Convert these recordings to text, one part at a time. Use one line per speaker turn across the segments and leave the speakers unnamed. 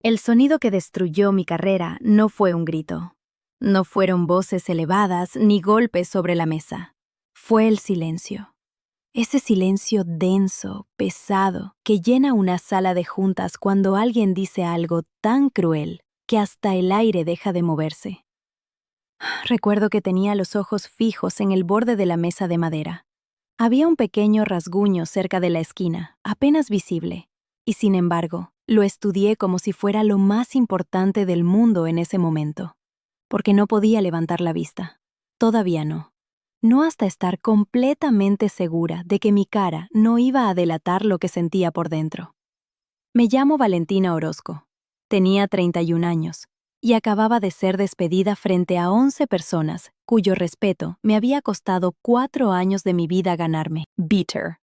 El sonido que destruyó mi carrera no fue un grito. No fueron voces elevadas ni golpes sobre la mesa. Fue el silencio. Ese silencio denso, pesado, que llena una sala de juntas cuando alguien dice algo tan cruel que hasta el aire deja de moverse. Recuerdo que tenía los ojos fijos en el borde de la mesa de madera. Había un pequeño rasguño cerca de la esquina, apenas visible, y sin embargo, lo estudié como si fuera lo más importante del mundo en ese momento, porque no podía levantar la vista. Todavía no. No hasta estar completamente segura de que mi cara no iba a delatar lo que sentía por dentro. Me llamo Valentina Orozco. Tenía 31 años y acababa de ser despedida frente a 11 personas cuyo respeto me había costado 4 años de mi vida ganarme.
Bitter.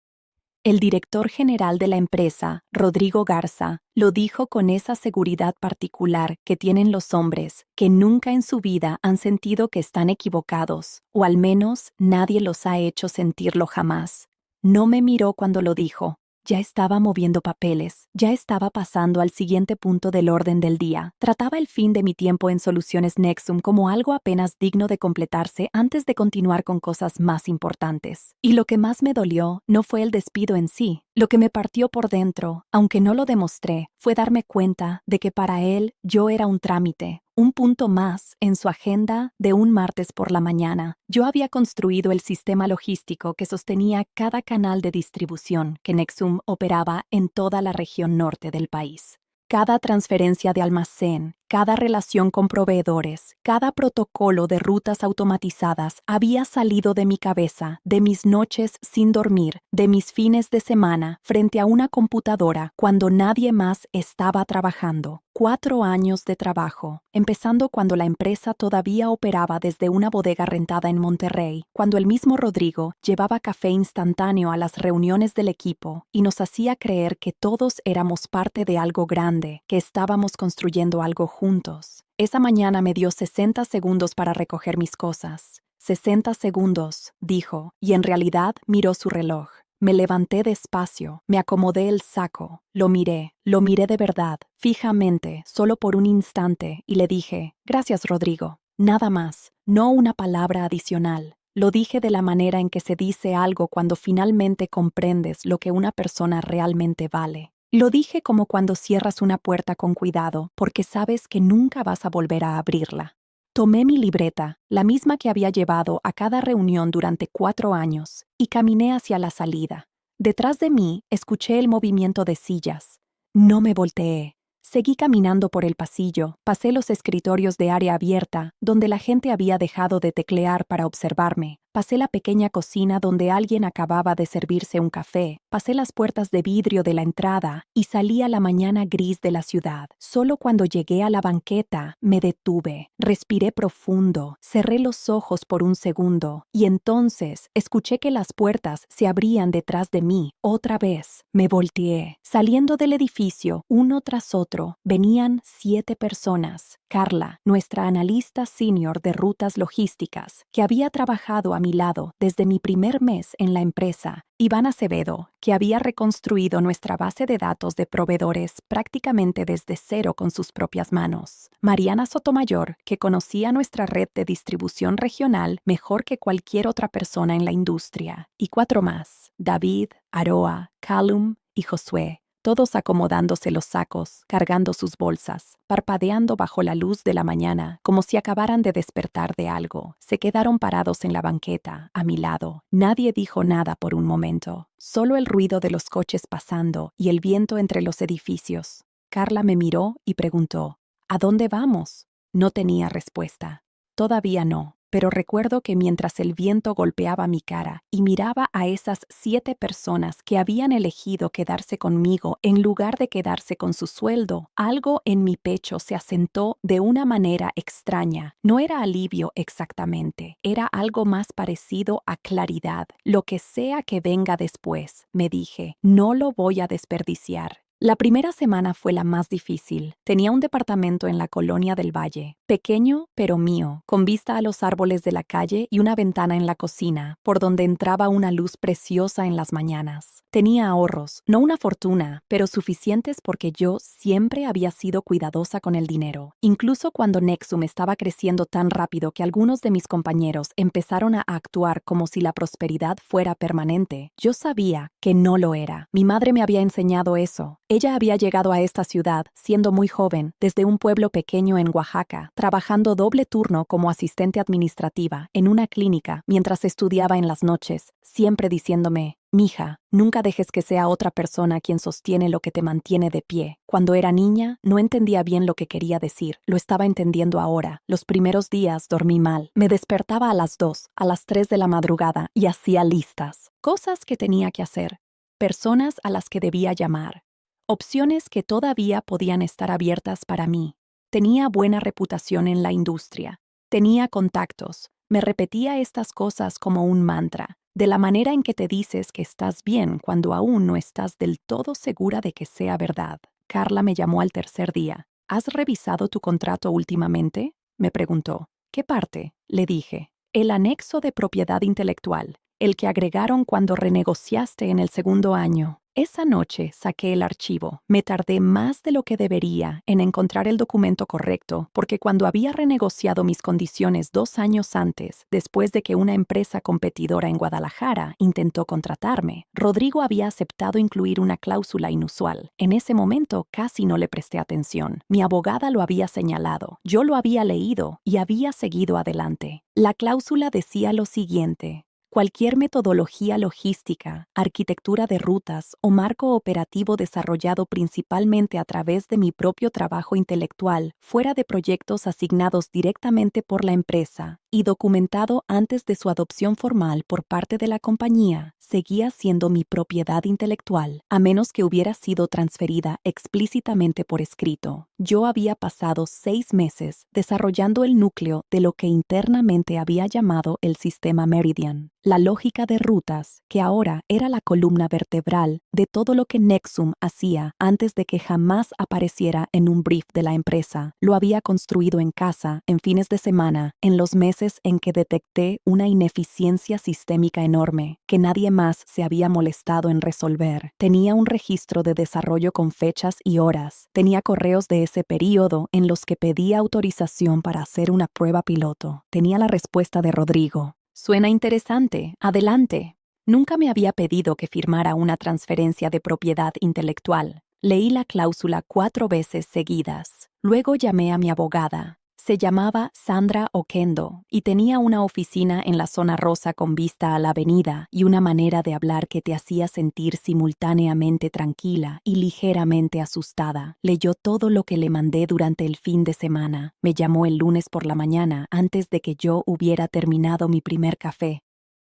El director general de la empresa, Rodrigo Garza, lo dijo con esa seguridad particular que tienen los hombres, que nunca en su vida han sentido que están equivocados, o al menos nadie los ha hecho sentirlo jamás. No me miró cuando lo dijo. Ya estaba moviendo papeles, ya estaba pasando al siguiente punto del orden del día. Trataba el fin de mi tiempo en Soluciones Nexum como algo apenas digno de completarse antes de continuar con cosas más importantes. Y lo que más me dolió no fue el despido en sí. Lo que me partió por dentro, aunque no lo demostré, fue darme cuenta de que para él yo era un trámite, un punto más en su agenda de un martes por la mañana. Yo había construido el sistema logístico que sostenía cada canal de distribución que Nexum operaba en toda la región norte del país. Cada transferencia de almacén, cada relación con proveedores, cada protocolo de rutas automatizadas había salido de mi cabeza, de mis noches sin dormir, de mis fines de semana, frente a una computadora cuando nadie más estaba trabajando. 4 años de trabajo, empezando cuando la empresa todavía operaba desde una bodega rentada en Monterrey, cuando el mismo Rodrigo llevaba café instantáneo a las reuniones del equipo y nos hacía creer que todos éramos parte de algo grande, que estábamos construyendo algo juntos. Esa mañana me dio 60 segundos para recoger mis cosas. 60 segundos, dijo, y en realidad miró su reloj. Me levanté despacio, me acomodé el saco, lo miré de verdad, fijamente, solo por un instante, y le dije, gracias, Rodrigo. Nada más, no una palabra adicional. Lo dije de la manera en que se dice algo cuando finalmente comprendes lo que una persona realmente vale. Lo dije como cuando cierras una puerta con cuidado, porque sabes que nunca vas a volver a abrirla. Tomé mi libreta, la misma que había llevado a cada reunión durante 4 años, y caminé hacia la salida. Detrás de mí escuché el movimiento de sillas. No me volteé. Seguí caminando por el pasillo, pasé los escritorios de área abierta, donde la gente había dejado de teclear para observarme. Pasé la pequeña cocina donde alguien acababa de servirse un café, pasé las puertas de vidrio de la entrada y salí a la mañana gris de la ciudad. Solo cuando llegué a la banqueta me detuve, respiré profundo, cerré los ojos por un segundo y entonces escuché que las puertas se abrían detrás de mí otra vez. Me volteé. Saliendo del edificio, uno tras otro, venían 7 personas. Carla, nuestra analista senior de rutas logísticas, que había trabajado a mi lado desde mi primer mes en la empresa. Iván Acevedo, que había reconstruido nuestra base de datos de proveedores prácticamente desde cero con sus propias manos. Mariana Sotomayor, que conocía nuestra red de distribución regional mejor que cualquier otra persona en la industria. Y 4 más, David, Aroa, Callum y Josué. Todos acomodándose los sacos, cargando sus bolsas, parpadeando bajo la luz de la mañana, como si acabaran de despertar de algo. Se quedaron parados en la banqueta, a mi lado. Nadie dijo nada por un momento, solo el ruido de los coches pasando y el viento entre los edificios. Carla me miró y preguntó, ¿a dónde vamos? No tenía respuesta. Todavía no. Pero recuerdo que mientras el viento golpeaba mi cara y miraba a esas 7 personas que habían elegido quedarse conmigo en lugar de quedarse con su sueldo, algo en mi pecho se asentó de una manera extraña. No era alivio exactamente, era algo más parecido a claridad. Lo que sea que venga después, me dije, no lo voy a desperdiciar. La primera semana fue la más difícil. Tenía un departamento en la colonia del Valle, pequeño pero mío, con vista a los árboles de la calle y una ventana en la cocina, por donde entraba una luz preciosa en las mañanas. Tenía ahorros, no una fortuna, pero suficientes porque yo siempre había sido cuidadosa con el dinero. Incluso cuando Nexum estaba creciendo tan rápido que algunos de mis compañeros empezaron a actuar como si la prosperidad fuera permanente, yo sabía que no lo era. Mi madre me había enseñado eso. Ella había llegado a esta ciudad siendo muy joven, desde un pueblo pequeño en Oaxaca, trabajando doble turno como asistente administrativa en una clínica mientras estudiaba en las noches, siempre diciéndome: «Mija, nunca dejes que sea otra persona quien sostiene lo que te mantiene de pie». Cuando era niña, no entendía bien lo que quería decir. Lo estaba entendiendo ahora. Los primeros días dormí mal. Me despertaba a las 2, a las 3 de la madrugada y hacía listas. Cosas que tenía que hacer. Personas a las que debía llamar. Opciones que todavía podían estar abiertas para mí. Tenía buena reputación en la industria. Tenía contactos. Me repetía estas cosas como un mantra, de la manera en que te dices que estás bien cuando aún no estás del todo segura de que sea verdad. Carla me llamó al tercer día. «¿Has revisado tu contrato últimamente?», me preguntó. «¿Qué parte?», le dije. «El anexo de propiedad intelectual, el que agregaron cuando renegociaste en el segundo año». Esa noche saqué el archivo. Me tardé más de lo que debería en encontrar el documento correcto, porque cuando había renegociado mis condiciones 2 años antes, después de que una empresa competidora en Guadalajara intentó contratarme, Rodrigo había aceptado incluir una cláusula inusual. En ese momento casi no le presté atención. Mi abogada lo había señalado, yo lo había leído y había seguido adelante. La cláusula decía lo siguiente: «Cualquier metodología logística, arquitectura de rutas o marco operativo desarrollado principalmente a través de mi propio trabajo intelectual, fuera de proyectos asignados directamente por la empresa y documentado antes de su adopción formal por parte de la compañía, seguía siendo mi propiedad intelectual, a menos que hubiera sido transferida explícitamente por escrito». Yo había pasado 6 meses desarrollando el núcleo de lo que internamente había llamado el sistema Meridian, la lógica de rutas, que ahora era la columna vertebral de todo lo que Nexum hacía antes de que jamás apareciera en un brief de la empresa. Lo había construido en casa, en fines de semana, en los meses en que detecté una ineficiencia sistémica enorme, que nadie más se había molestado en resolver. Tenía un registro de desarrollo con fechas y horas. Tenía correos de ese período en los que pedía autorización para hacer una prueba piloto. Tenía la respuesta de Rodrigo. «Suena interesante. Adelante». Nunca me había pedido que firmara una transferencia de propiedad intelectual. Leí la cláusula 4 veces seguidas. Luego llamé a mi abogada. Se llamaba Sandra Oquendo y tenía una oficina en la zona rosa con vista a la avenida y una manera de hablar que te hacía sentir simultáneamente tranquila y ligeramente asustada. Leyó todo lo que le mandé durante el fin de semana. Me llamó el lunes por la mañana antes de que yo hubiera terminado mi primer café.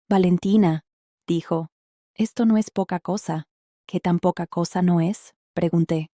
«Valentina», dijo, «esto no es poca cosa». «¿Qué tan poca cosa no es?», pregunté.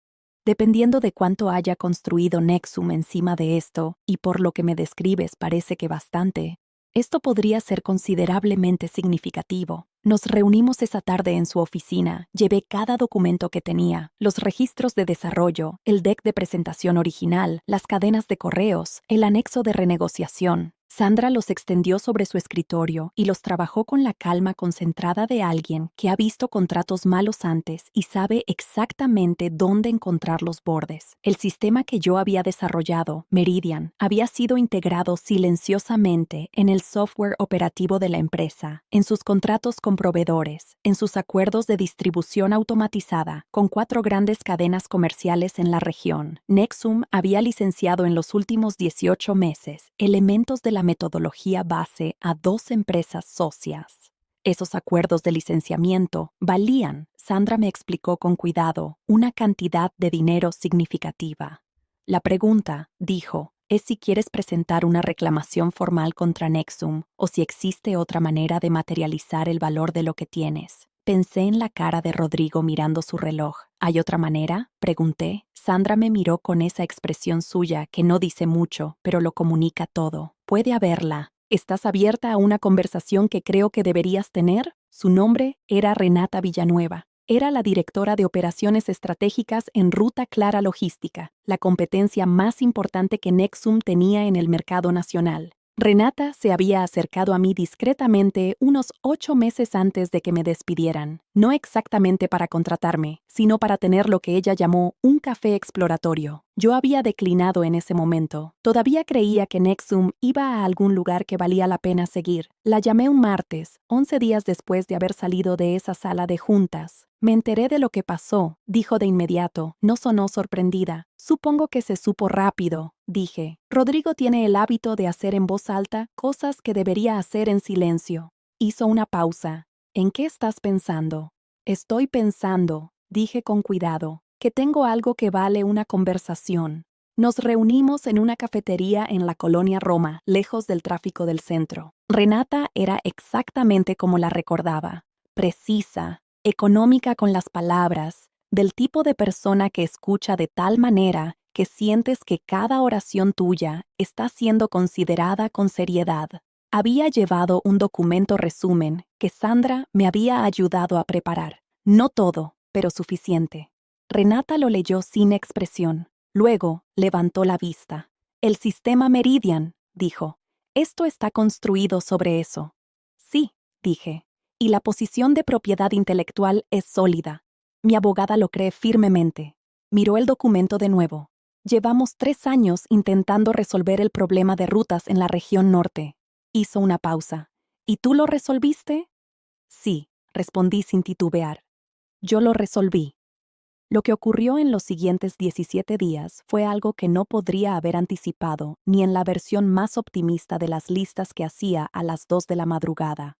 «Dependiendo de cuánto haya construido Nexum encima de esto, y por lo que me describes parece que bastante, esto podría ser considerablemente significativo». Nos reunimos esa tarde en su oficina. Llevé cada documento que tenía, los registros de desarrollo, el deck de presentación original, las cadenas de correos, el anexo de renegociación. Sandra los extendió sobre su escritorio y los trabajó con la calma concentrada de alguien que ha visto contratos malos antes y sabe exactamente dónde encontrar los bordes. El sistema que yo había desarrollado, Meridian, había sido integrado silenciosamente en el software operativo de la empresa, en sus contratos con proveedores, en sus acuerdos de distribución automatizada, con 4 grandes cadenas comerciales en la región. Nexum había licenciado en los últimos 18 meses elementos de la metodología base a 2 empresas socias. Esos acuerdos de licenciamiento valían, Sandra me explicó con cuidado, una cantidad de dinero significativa. La pregunta, dijo, es si quieres presentar una reclamación formal contra Nexum o si existe otra manera de materializar el valor de lo que tienes. Pensé en la cara de Rodrigo mirando su reloj. ¿Hay otra manera?, pregunté. Sandra me miró con esa expresión suya que no dice mucho, pero lo comunica todo. «Puede haberla. ¿Estás abierta a una conversación que creo que deberías tener?». Su nombre era Renata Villanueva. Era la directora de operaciones estratégicas en Ruta Clara Logística, la competencia más importante que Nexum tenía en el mercado nacional. Renata se había acercado a mí discretamente unos 8 meses antes de que me despidieran, no exactamente para contratarme, sino para tener lo que ella llamó un café exploratorio. Yo había declinado en ese momento. Todavía creía que Nexum iba a algún lugar que valía la pena seguir. La llamé un martes, 11 días después de haber salido de esa sala de juntas. Me enteré de lo que pasó, dijo de inmediato. No sonó sorprendida. Supongo que se supo rápido, dije. Rodrigo tiene el hábito de hacer en voz alta cosas que debería hacer en silencio. Hizo una pausa. ¿En qué estás pensando? Estoy pensando, dije con cuidado, que tengo algo que vale una conversación. Nos reunimos en una cafetería en la colonia Roma, lejos del tráfico del centro. Renata era exactamente como la recordaba, precisa, económica con las palabras, del tipo de persona que escucha de tal manera que sientes que cada oración tuya está siendo considerada con seriedad. Había llevado un documento resumen que Sandra me había ayudado a preparar. No todo, pero suficiente. Renata lo leyó sin expresión. Luego levantó la vista. El sistema Meridian, dijo. Esto está construido sobre eso. Sí, dije. Y la posición de propiedad intelectual es sólida. Mi abogada lo cree firmemente. Miró el documento de nuevo. Llevamos 3 años intentando resolver el problema de rutas en la región norte. Hizo una pausa. ¿Y tú lo resolviste? Sí, respondí sin titubear. Yo lo resolví. Lo que ocurrió en los siguientes 17 días fue algo que no podría haber anticipado ni en la versión más optimista de las listas que hacía a las 2 de la madrugada.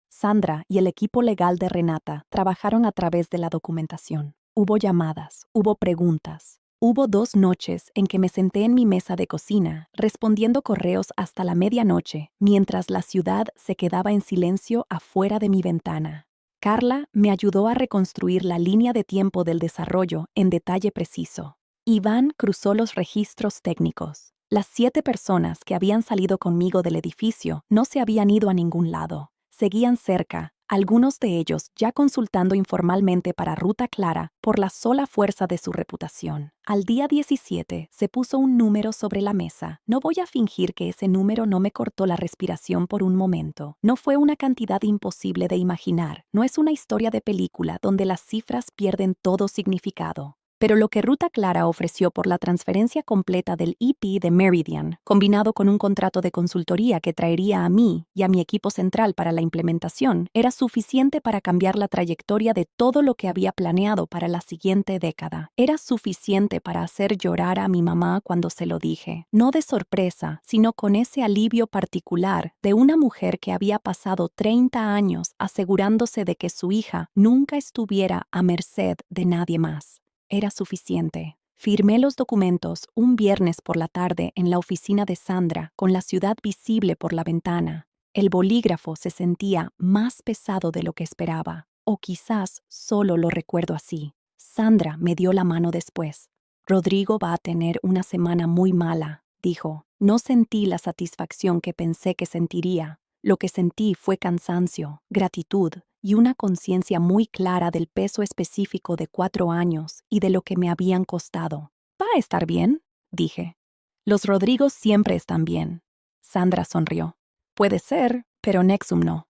Sandra y el equipo legal de Renata trabajaron a través de la documentación. Hubo llamadas, hubo preguntas. Hubo 2 noches en que me senté en mi mesa de cocina, respondiendo correos hasta la medianoche, mientras la ciudad se quedaba en silencio afuera de mi ventana. Carla me ayudó a reconstruir la línea de tiempo del desarrollo en detalle preciso. Iván cruzó los registros técnicos. Las 7 personas que habían salido conmigo del edificio no se habían ido a ningún lado. Seguían cerca, algunos de ellos ya consultando informalmente para Ruta Clara por la sola fuerza de su reputación. Al día 17 se puso un número sobre la mesa. No voy a fingir que ese número no me cortó la respiración por un momento. No fue una cantidad imposible de imaginar. No es una historia de película donde las cifras pierden todo significado. Pero lo que Ruta Clara ofreció por la transferencia completa del EP de Meridian, combinado con un contrato de consultoría que traería a mí y a mi equipo central para la implementación, era suficiente para cambiar la trayectoria de todo lo que había planeado para la siguiente década. Era suficiente para hacer llorar a mi mamá cuando se lo dije, no de sorpresa, sino con ese alivio particular de una mujer que había pasado 30 años asegurándose de que su hija nunca estuviera a merced de nadie más. Era suficiente. Firmé los documentos un viernes por la tarde en la oficina de Sandra, con la ciudad visible por la ventana. El bolígrafo se sentía más pesado de lo que esperaba, o quizás solo lo recuerdo así. Sandra me dio la mano después. Rodrigo va a tener una semana muy mala, dijo. No sentí la satisfacción que pensé que sentiría. Lo que sentí fue cansancio, gratitud y una conciencia muy clara del peso específico de 4 años y de lo que me habían costado. ¿Va a estar bien?, dije. Los Rodrigos siempre están bien. Sandra sonrió. Puede ser, pero Nexum no.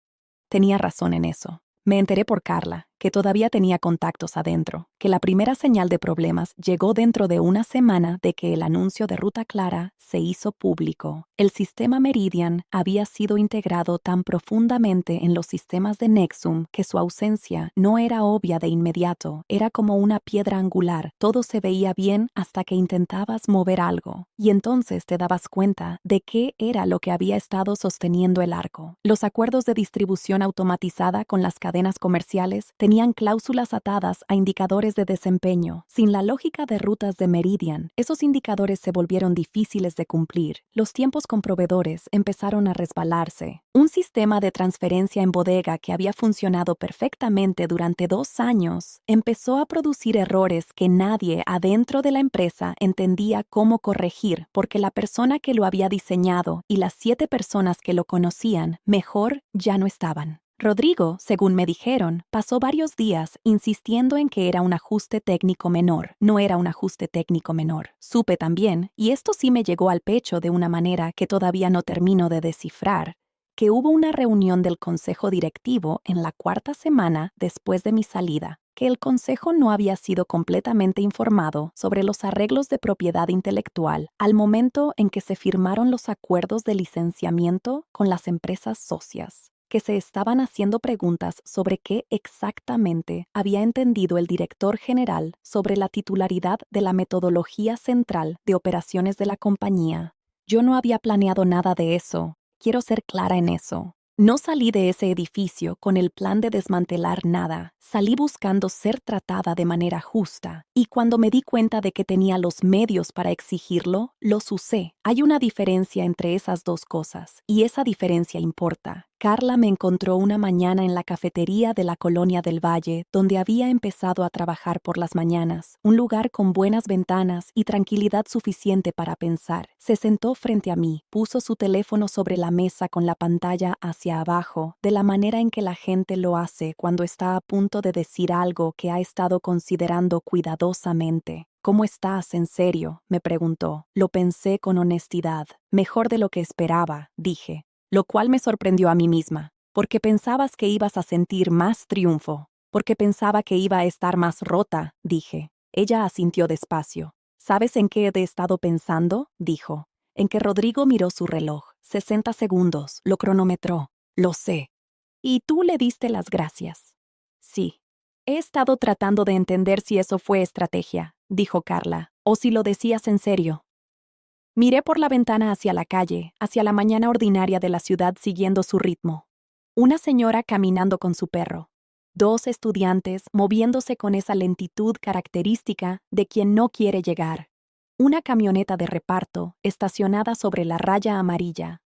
Tenía razón en eso. Me enteré por Carla, que todavía tenía contactos adentro, que la primera señal de problemas llegó dentro de una semana de que el anuncio de Ruta Clara se hizo público. El sistema Meridian había sido integrado tan profundamente en los sistemas de Nexum que su ausencia no era obvia de inmediato, era como una piedra angular. Todo se veía bien hasta que intentabas mover algo, y entonces te dabas cuenta de qué era lo que había estado sosteniendo el arco. Los acuerdos de distribución automatizada con las cadenas comerciales tenían cláusulas atadas a indicadores de desempeño. Sin la lógica de rutas de Meridian, esos indicadores se volvieron difíciles de cumplir. Los tiempos con proveedores empezaron a resbalarse. Un sistema de transferencia en bodega que había funcionado perfectamente durante 2 años empezó a producir errores que nadie adentro de la empresa entendía cómo corregir, porque la persona que lo había diseñado y las 7 personas que lo conocían mejor ya no estaban. Rodrigo, según me dijeron, pasó varios días insistiendo en que era un ajuste técnico menor. No era un ajuste técnico menor. Supe también, y esto sí me llegó al pecho de una manera que todavía no termino de descifrar, que hubo una reunión del consejo directivo en la cuarta semana después de mi salida, que el consejo no había sido completamente informado sobre los arreglos de propiedad intelectual al momento en que se firmaron los acuerdos de licenciamiento con las empresas socias, que se estaban haciendo preguntas sobre qué exactamente había entendido el director general sobre la titularidad de la metodología central de operaciones de la compañía. Yo no había planeado nada de eso. Quiero ser clara en eso. No salí de ese edificio con el plan de desmantelar nada. Salí buscando ser tratada de manera justa. Y cuando me di cuenta de que tenía los medios para exigirlo, los usé. Hay una diferencia entre esas dos cosas, y esa diferencia importa. Carla me encontró una mañana en la cafetería de la Colonia del Valle, donde había empezado a trabajar por las mañanas, un lugar con buenas ventanas y tranquilidad suficiente para pensar. Se sentó frente a mí, puso su teléfono sobre la mesa con la pantalla hacia abajo, de la manera en que la gente lo hace cuando está a punto de decir algo que ha estado considerando cuidadosamente. ¿Cómo estás, en serio?, me preguntó. Lo pensé con honestidad. Mejor de lo que esperaba, dije. Lo cual me sorprendió a mí misma, porque pensabas que ibas a sentir más triunfo, porque pensaba que iba a estar más rota, dije. Ella asintió despacio. ¿Sabes en qué he estado pensando?, dijo. En que Rodrigo miró su reloj. 60 segundos, lo cronometró. Lo sé. ¿Y tú le diste las gracias? Sí. He estado tratando de entender si eso fue estrategia, dijo Carla, o si lo decías en serio. Miré por la ventana hacia la calle, hacia la mañana ordinaria de la ciudad siguiendo su ritmo. Una señora caminando con su perro. Dos estudiantes moviéndose con esa lentitud característica de quien no quiere llegar. Una camioneta de reparto estacionada sobre la raya amarilla.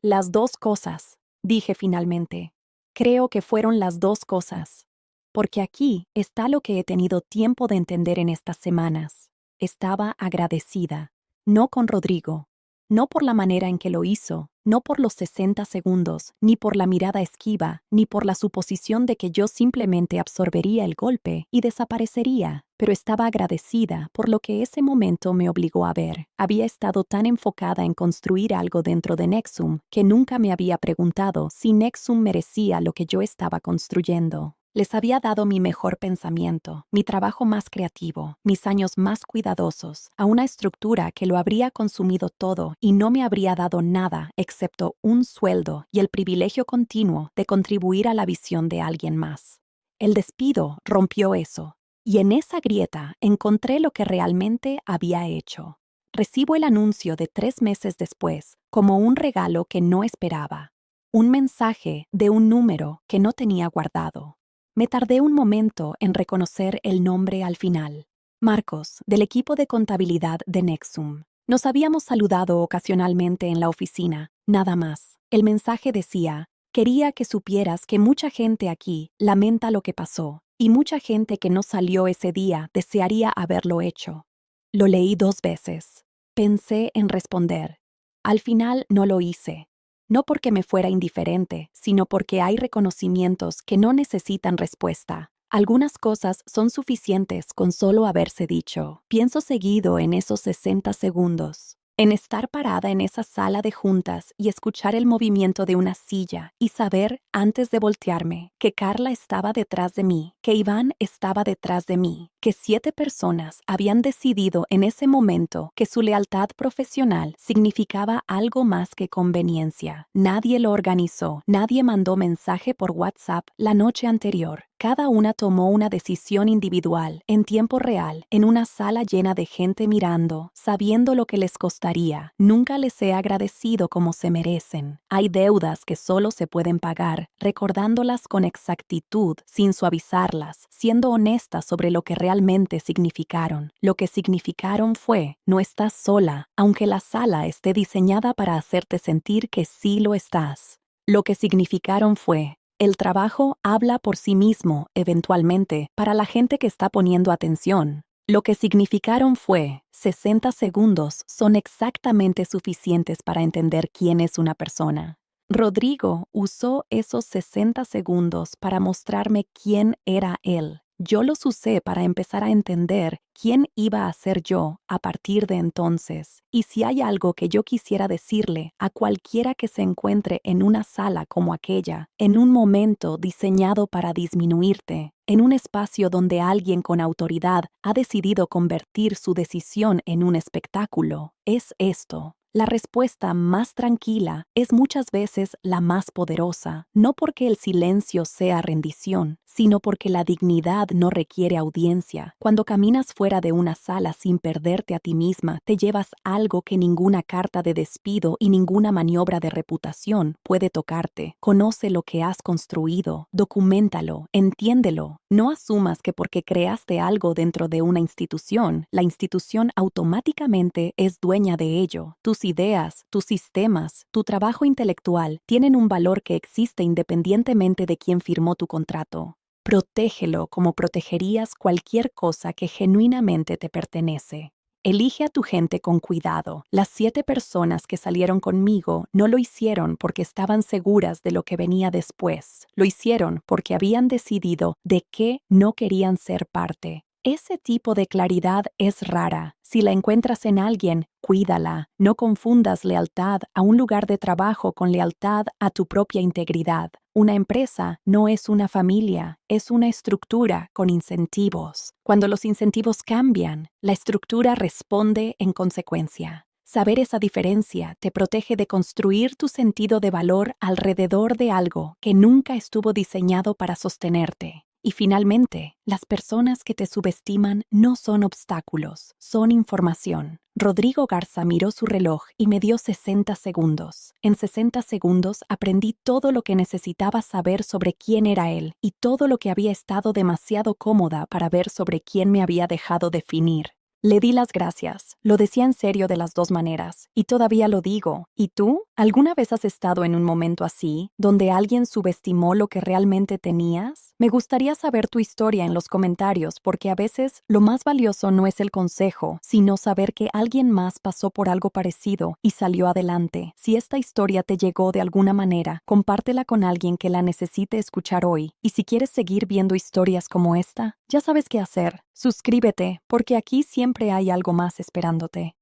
Las dos cosas, dije finalmente. Creo que fueron las dos cosas. Porque aquí está lo que he tenido tiempo de entender en estas semanas. Estaba agradecida. No con Rodrigo, no por la manera en que lo hizo, no por los 60 segundos, ni por la mirada esquiva, ni por la suposición de que yo simplemente absorbería el golpe y desaparecería, pero estaba agradecida por lo que ese momento me obligó a ver. Había estado tan enfocada en construir algo dentro de Nexum que nunca me había preguntado si Nexum merecía lo que yo estaba construyendo. Les había dado mi mejor pensamiento, mi trabajo más creativo, mis años más cuidadosos, a una estructura que lo habría consumido todo y no me habría dado nada excepto un sueldo y el privilegio continuo de contribuir a la visión de alguien más. El despido rompió eso, y en esa grieta encontré lo que realmente había hecho. Recibo el anuncio de 3 meses después como un regalo que no esperaba. Un mensaje de un número que no tenía guardado. Me tardé un momento en reconocer el nombre al final. Marcos, del equipo de contabilidad de Nexum. Nos habíamos saludado ocasionalmente en la oficina, nada más. El mensaje decía: quería que supieras que mucha gente aquí lamenta lo que pasó, y mucha gente que no salió ese día desearía haberlo hecho. Lo leí 2 veces. Pensé en responder. Al final no lo hice. No porque me fuera indiferente, sino porque hay reconocimientos que no necesitan respuesta. Algunas cosas son suficientes con solo haberse dicho. Pienso seguido en esos 60 segundos. En estar parada en esa sala de juntas y escuchar el movimiento de una silla y saber, antes de voltearme, que Carla estaba detrás de mí, que Iván estaba detrás de mí, que 7 personas habían decidido en ese momento que su lealtad profesional significaba algo más que conveniencia. Nadie lo organizó, nadie mandó mensaje por WhatsApp la noche anterior. Cada una tomó una decisión individual, en tiempo real, en una sala llena de gente mirando, sabiendo lo que les costaría. Nunca les he agradecido como se merecen. Hay deudas que solo se pueden pagar, recordándolas con exactitud, sin suavizarlas, siendo honestas sobre lo que realmente significaron. Lo que significaron fue: no estás sola, aunque la sala esté diseñada para hacerte sentir que sí lo estás. Lo que significaron fue: el trabajo habla por sí mismo, eventualmente, para la gente que está poniendo atención. Lo que significaron fue: 60 segundos son exactamente suficientes para entender quién es una persona. Rodrigo usó esos 60 segundos para mostrarme quién era él. Yo los usé para empezar a entender quién iba a ser yo a partir de entonces. Y si hay algo que yo quisiera decirle a cualquiera que se encuentre en una sala como aquella, en un momento diseñado para disminuirte, en un espacio donde alguien con autoridad ha decidido convertir su decisión en un espectáculo, es esto. La respuesta más tranquila es muchas veces la más poderosa, no porque el silencio sea rendición, sino porque la dignidad no requiere audiencia. Cuando caminas fuera de una sala sin perderte a ti misma, te llevas algo que ninguna carta de despido y ninguna maniobra de reputación puede tocarte. Conoce lo que has construido, documéntalo, entiéndelo. No asumas que porque creaste algo dentro de una institución, la institución automáticamente es dueña de ello. Tus ideas, tus sistemas, tu trabajo intelectual tienen un valor que existe independientemente de quién firmó tu contrato. Protégelo como protegerías cualquier cosa que genuinamente te pertenece. Elige a tu gente con cuidado. Las 7 personas que salieron conmigo no lo hicieron porque estaban seguras de lo que venía después. Lo hicieron porque habían decidido de qué no querían ser parte. Ese tipo de claridad es rara. Si la encuentras en alguien, cuídala. No confundas lealtad a un lugar de trabajo con lealtad a tu propia integridad. Una empresa no es una familia, es una estructura con incentivos. Cuando los incentivos cambian, la estructura responde en consecuencia. Saber esa diferencia te protege de construir tu sentido de valor alrededor de algo que nunca estuvo diseñado para sostenerte. Y finalmente, las personas que te subestiman no son obstáculos, son información. Rodrigo Garza miró su reloj y me dio 60 segundos. En 60 segundos aprendí todo lo que necesitaba saber sobre quién era él y todo lo que había estado demasiado cómoda para ver sobre quién me había dejado definir. Le di las gracias. Lo decía en serio de las dos maneras. Y todavía lo digo. ¿Y tú? ¿Alguna vez has estado en un momento así, donde alguien subestimó lo que realmente tenías? Me gustaría saber tu historia en los comentarios, porque a veces lo más valioso no es el consejo, sino saber que alguien más pasó por algo parecido y salió adelante. Si esta historia te llegó de alguna manera, compártela con alguien que la necesite escuchar hoy. Y si quieres seguir viendo historias como esta, ya sabes qué hacer. Suscríbete, porque aquí siempre hay algo más esperándote.